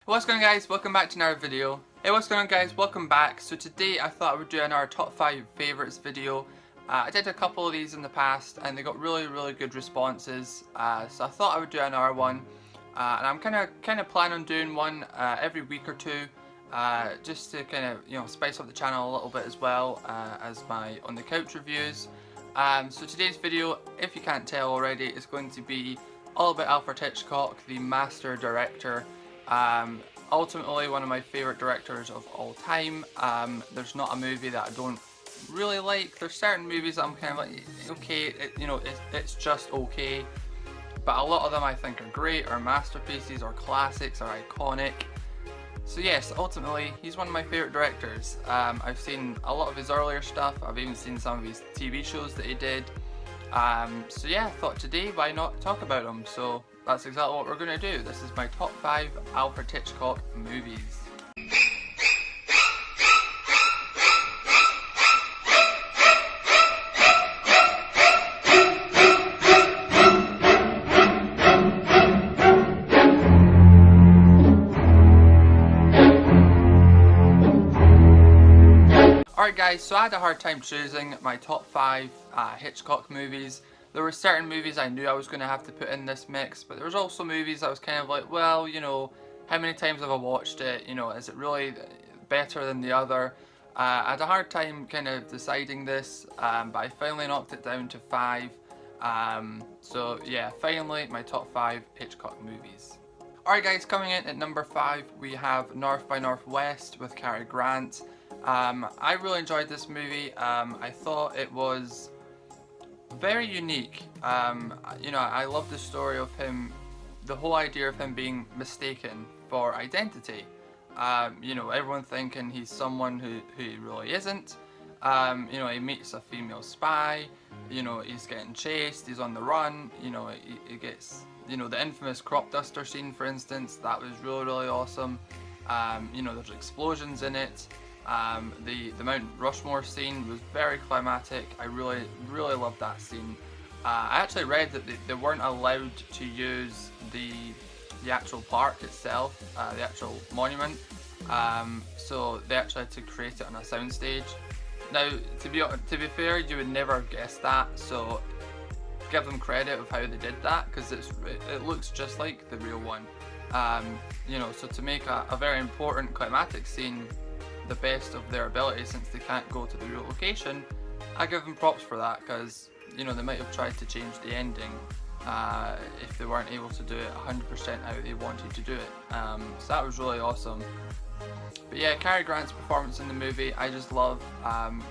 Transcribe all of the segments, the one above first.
What's going on, guys? Welcome back to another video. Hey, what's going on, guys? Welcome back. So today I thought I would do another top 5 favourites video. I did a couple of these in the past and they got really good responses. So I thought I would do another one. And I'm kind of planning on doing one every week or two, just to kind of spice up the channel a little bit as well as my on the couch reviews. So today's video, if you can't tell already, is going to be all about Alfred Hitchcock, the master director. Ultimately one of my favourite directors of all time. There's not a movie that I don't really like. There's certain movies that I'm kind of like, okay, it's just okay. But a lot of them I think are great, or masterpieces, or classics, or iconic. So yes, ultimately, he's one of my favourite directors. I've seen a lot of his earlier stuff. I've even seen some of his TV shows that he did. So yeah, I thought today, why not talk about him? So that's exactly what we're going to do. This is my top 5 Alfred Hitchcock movies. Alright guys, so I had a hard time choosing my top 5 Hitchcock movies. There were certain movies I knew I was going to have to put in this mix, but there was also movies I was kind of like, well, how many times have I watched it? Is it really better than the other? I had a hard time kind of deciding this, but I finally knocked it down to 5. So yeah, finally my top 5 Hitchcock movies. Alright guys, coming in at number 5 we have North by Northwest with Cary Grant. I really enjoyed this movie. I thought it was very unique. I love the story of him, the whole idea of him being mistaken for identity. Everyone thinking he's someone who he really isn't. He meets a female spy, he's getting chased, he's on the run, he gets, the infamous crop duster scene, for instance, that was really awesome. There's explosions in it. The Mount Rushmore scene was very climatic. I really loved that scene. I actually read that they weren't allowed to use the actual park itself, the actual monument, so they actually had to create it on a soundstage. Now, to be fair, you would never guess that, so give them credit of how they did that, because it looks just like the real one. So to make a very important climatic scene the best of their ability, since they can't go to the real location, I give them props for that, because they might have tried to change the ending if they weren't able to do it 100% how they wanted to do it. So that was really awesome. But yeah, Cary Grant's performance in the movie, I just love.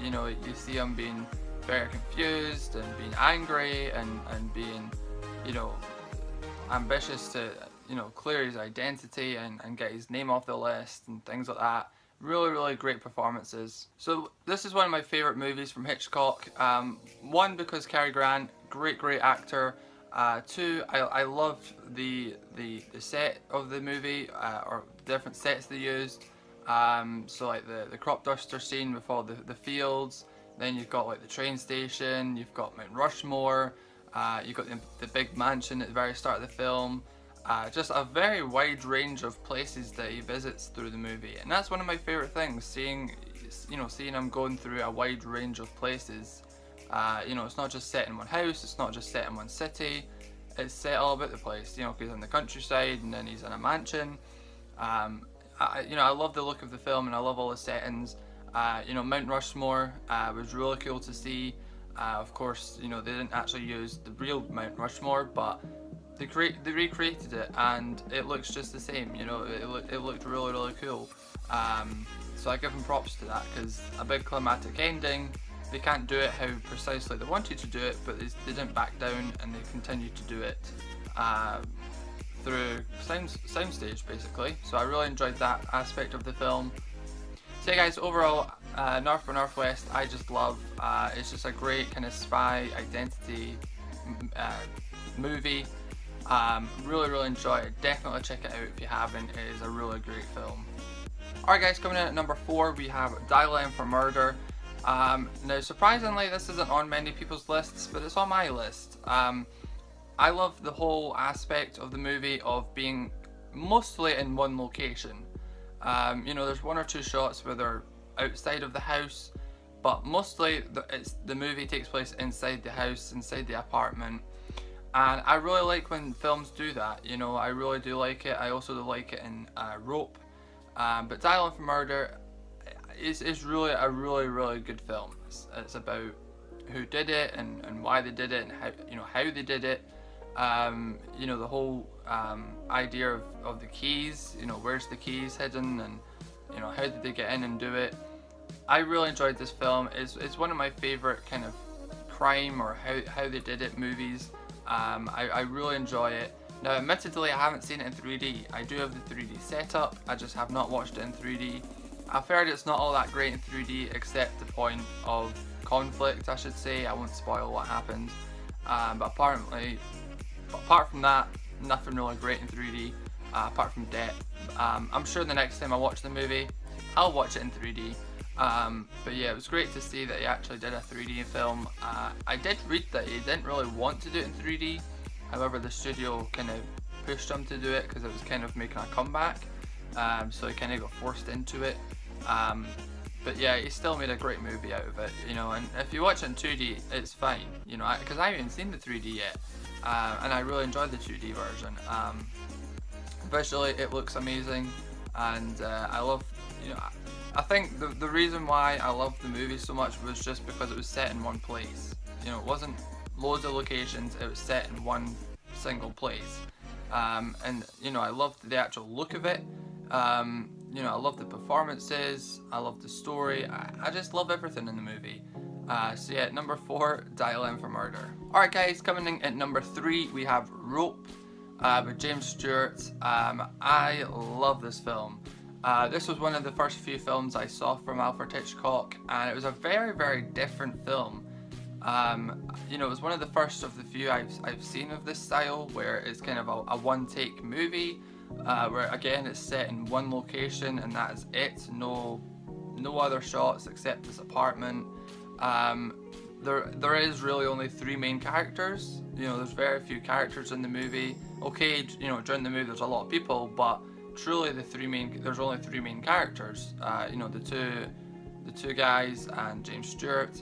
You see him being very confused and being angry and being ambitious to clear his identity and get his name off the list and things like that. Really great performances. So this is one of my favourite movies from Hitchcock. One, because Cary Grant, great actor. Two, I loved the set of the movie, or different sets they used. So like the crop duster scene with all the fields. Then you've got like the train station. You've got Mount Rushmore. You've got the big mansion at the very start of the film. Just a very wide range of places that he visits through the movie, and that's one of my favourite things, seeing him going through a wide range of places. It's not just set in one house, it's not just set in one city, it's set all about the place. He's in the countryside and then he's in a mansion. I love the look of the film and I love all the settings. Mount Rushmore was really cool to see. Of course, they didn't actually use the real Mount Rushmore, but they recreated it and it looks just the same. It looked really cool. So I give them props to that, because a big climatic ending, they can't do it how precisely they wanted to do it, but they didn't back down and they continued to do it through soundstage basically. So I really enjoyed that aspect of the film. So yeah guys, overall, North by Northwest I just love. It's just a great kind of spy identity movie. Really enjoy it. Definitely check it out if you haven't. It is a really great film. Alright guys, coming in at number 4 we have Dial-M for Murder. Now surprisingly this isn't on many people's lists, but it's on my list. I love the whole aspect of the movie of being mostly in one location. You know, there's one or two shots where they're outside of the house, but mostly the movie takes place inside the house, inside the apartment. And I really like when films do that, you know, I really do like it. I also do like it in Rope. But Dial for Murder is really a really good film. It's about who did it and why they did it and how they did it. You know, the whole idea of the keys, you know, where's the keys hidden, and you know, how did they get in and do it. I really enjoyed this film. It's one of my favorite kind of crime or how they did it movies. I really enjoy it. Now admittedly I haven't seen it in 3D. I do have the 3D setup, I just have not watched it in 3D. I've heard it's not all that great in 3D except the point of conflict, I should say. I won't spoil what happens. But apart from that, nothing really great in 3D, apart from depth. I'm sure the next time I watch the movie, I'll watch it in 3D. But yeah, it was great to see that he actually did a 3D film. I did read that he didn't really want to do it in 3D, however the studio kind of pushed him to do it because it was kind of making a comeback, so he kind of got forced into it. But yeah, he still made a great movie out of it, you know, and if you watch it in 2D, it's fine, you know, because I haven't seen the 3D yet, and I really enjoyed the 2D version. Visually, it looks amazing, and I love, you know, I think the reason why I loved the movie so much was just because it was set in one place. You know, it wasn't loads of locations, it was set in one single place. And you know, I loved the actual look of it. You know, I love the performances, I love the story, I just love everything in the movie. So yeah, number 4, Dial M for Murder. Alright guys, coming in at number 3 we have Rope with James Stewart. I love this film. This was one of the first few films I saw from Alfred Hitchcock, and it was a very different film. You know, it was one of the first of the few I've seen of this style, where it's kind of a one-take movie, where again it's set in one location and that is it. No other shots except this apartment. There is really only 3 main characters. You know, there's very few characters in the movie. Okay, you know, during the movie there's a lot of people, but truly there's only 3 main characters. You know, the two guys and James Stewart.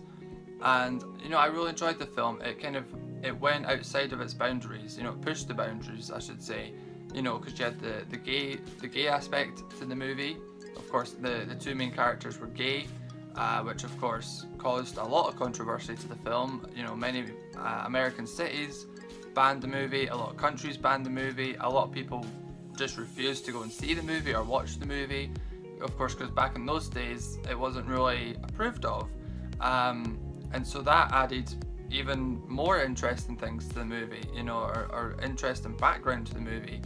And you know, I really enjoyed the film. It went outside of its boundaries. You know, it pushed the boundaries, I should say. You know, because you had the gay aspect to the movie. Of course, the 2 main characters were gay, which of course caused a lot of controversy to the film. You know, many American cities banned the movie, a lot of countries banned the movie, a lot of people just refused to go and see the movie or watch the movie, of course, because back in those days it wasn't really approved of, and so that added even more interesting things to the movie, you know, or interesting background to the movie,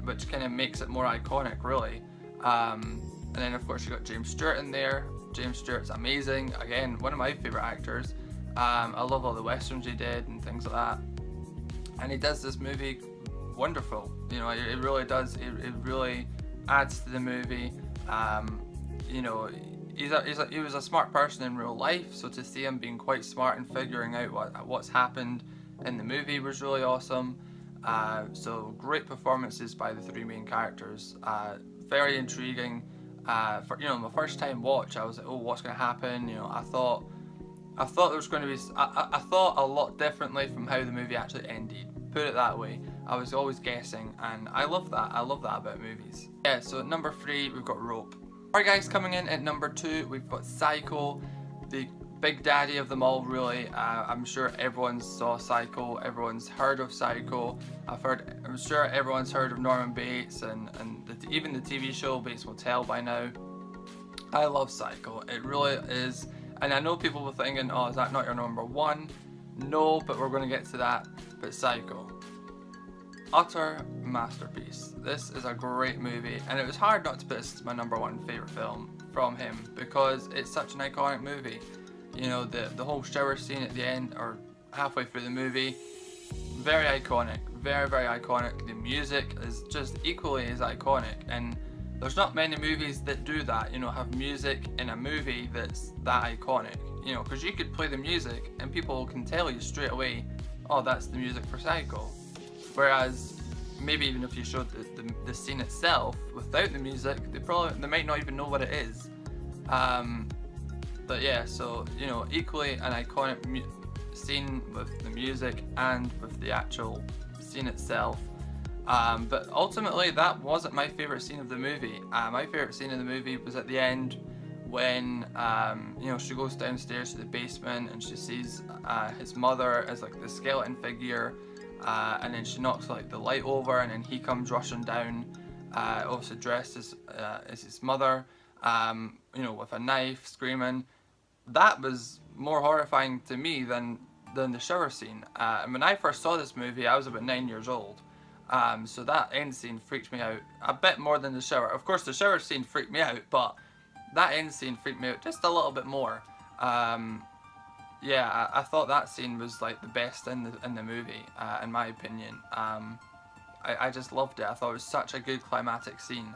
which kind of makes it more iconic, really. And then of course you got James Stewart in there. James Stewart's amazing, again, one of my favourite actors. I love all the westerns he did and things like that, and he does this movie wonderful. You know, it really does. It really adds to the movie. You know, he was a smart person in real life, so to see him being quite smart and figuring out what's happened in the movie was really awesome. So great performances by the 3 main characters. Very intriguing. For, you know, my first time watch, I was like, oh, what's going to happen? You know, I thought there was going to be. I thought a lot differently from how the movie actually ended. Put it that way. I was always guessing, and I love that. I love that about movies. Yeah, so at number 3, we've got Rope. Alright guys, coming in at number 2, we've got Psycho, the big daddy of them all, really. I'm sure everyone saw Psycho, everyone's heard of Psycho. I'm sure everyone's heard of Norman Bates, and even the TV show Bates Motel by now. I love Psycho, it really is. And I know people were thinking, oh, is that not your number 1? No, but we're going to get to that. But Psycho, utter masterpiece. This is a great movie, and it was hard not to put this as my number 1 favourite film from him, because it's such an iconic movie. You know, the whole shower scene at the end, or halfway through the movie, very iconic, very iconic. The music is just equally as iconic, and there's not many movies that do that, you know, have music in a movie that's that iconic, you know, because you could play the music and people can tell you straight away, oh, that's the music for Psycho. Whereas maybe even if you showed the scene itself without the music, they might not even know what it is. But yeah, so you know, equally an iconic scene with the music and with the actual scene itself. But ultimately, that wasn't my favorite scene of the movie. My favorite scene of the movie was at the end when you know, she goes downstairs to the basement and she sees his mother as like the skeleton figure, and then she knocks like the light over, and then he comes rushing down, also dressed as his mother, you know, with a knife, screaming. That was more horrifying to me than the shower scene. And when I first saw this movie, I was about 9 years old. So that end scene freaked me out a bit more than the shower. Of course, the shower scene freaked me out, but that end scene freaked me out just a little bit more. Yeah, I thought that scene was like the best in the movie, in my opinion. I just loved it. I thought it was such a good climatic scene.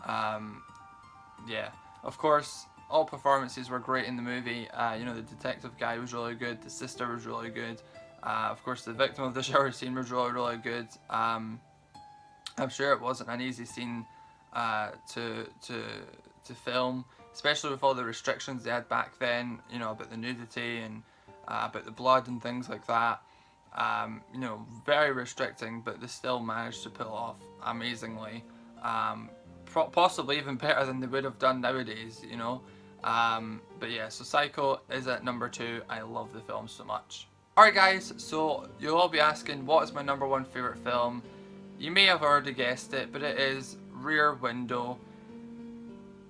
Yeah, of course, all performances were great in the movie. You know, the detective guy was really good. The sister was really good. Of course, the victim of the shower scene was really, really good. I'm sure it wasn't an easy scene to film, especially with all the restrictions they had back then. You know, about the nudity and about the blood and things like that. You know, very restricting, but they still managed to pull off amazingly. Possibly even better than they would have done nowadays. You know. But yeah, so Psycho is at number 2. I love the film so much. Alright guys, so you'll all be asking, what is my number 1 favourite film? You may have already guessed it, but it is Rear Window.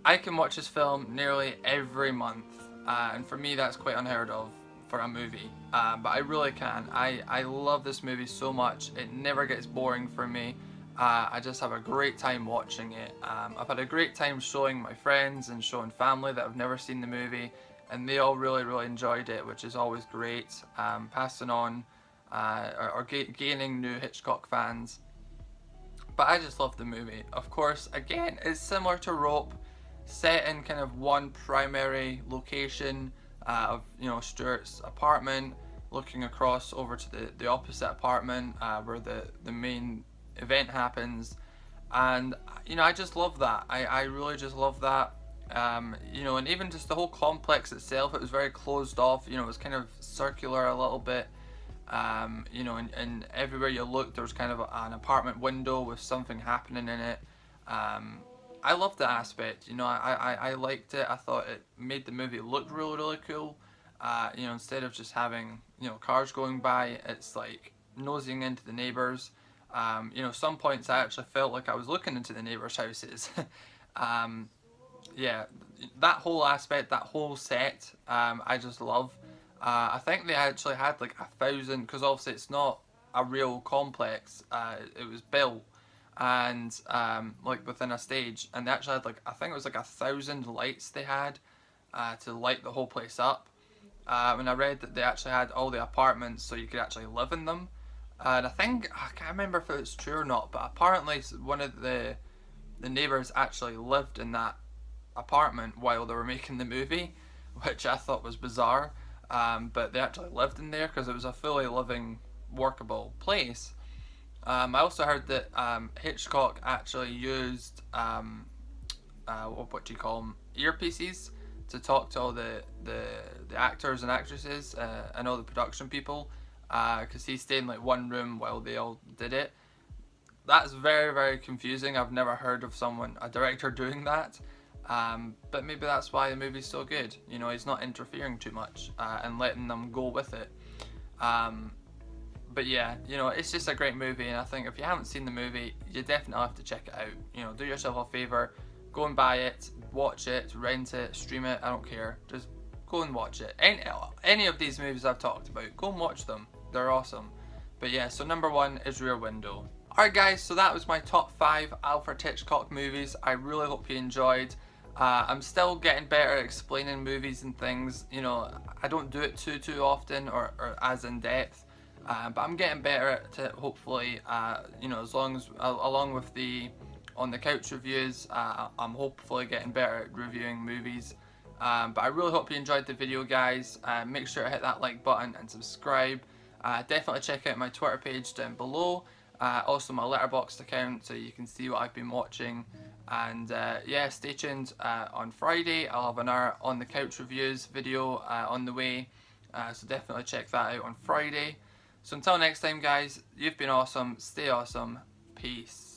I can watch this film nearly every month, and for me that's quite unheard of for a movie, but I really can. I love this movie so much. It never gets boring for me. I just have a great time watching it. I've had a great time showing my friends and showing family that have never seen the movie, and they all really, really enjoyed it, which is always great. Passing on or gaining new Hitchcock fans. But I just love the movie. Of course, again, it's similar to Rope, set in kind of one primary location of, you know, Stuart's apartment, looking across over to the opposite apartment where the main event happens. And you know, I just love that. I really just love that. You know, and even just the whole complex itself, it was very closed off. You know, it was kind of circular a little bit. You know, and everywhere you looked, there was kind of an apartment window with something happening in it. I loved that aspect. You know, I liked it. I thought it made the movie look really, really cool. You know, instead of just having, you know, cars going by, it's like nosing into the neighbors. You know, some points I actually felt like I was looking into the neighbors' houses. Yeah, that whole aspect, that whole set, I just love. I think they actually had like 1,000, because obviously it's not a real complex. It was built and like within a stage, and they actually had like, I think it was like 1,000 lights they had to light the whole place up. And I read that they actually had all the apartments so you could actually live in them. And I think, I can't remember if it's true or not, but apparently one of the neighbours actually lived in that apartment while they were making the movie, which I thought was bizarre. But they actually lived in there because it was a fully living, workable place. I also heard that Hitchcock actually used what do you call them, earpieces to talk to all the actors and actresses and all the production people, because he stayed in like one room while they all did it. That's very, very confusing. I've never heard of a director doing that. But maybe that's why the movie's so good. You know, he's not interfering too much and letting them go with it. But yeah, you know, it's just a great movie, and I think if you haven't seen the movie, you definitely have to check it out. You know, do yourself a favour, go and buy it, watch it, rent it, stream it, I don't care. Just go and watch it. Any of these movies I've talked about, go and watch them. They're awesome. But yeah, so number 1 is Rear Window. Alright guys, so that was my top 5 Alfred Hitchcock movies. I really hope you enjoyed. I'm still getting better at explaining movies and things. You know, I don't do it too often or as in depth. But I'm getting better at it, hopefully. You know, along with the On the Couch reviews, I'm hopefully getting better at reviewing movies. But I really hope you enjoyed the video, guys. Make sure to hit that like button and subscribe. Definitely check out my Twitter page down below. Also my Letterboxd account, so you can see what I've been watching. And yeah, stay tuned. On Friday I'll have another on the couch reviews video on the way, so definitely check that out on Friday. So until next time guys, you've been awesome, stay awesome, peace.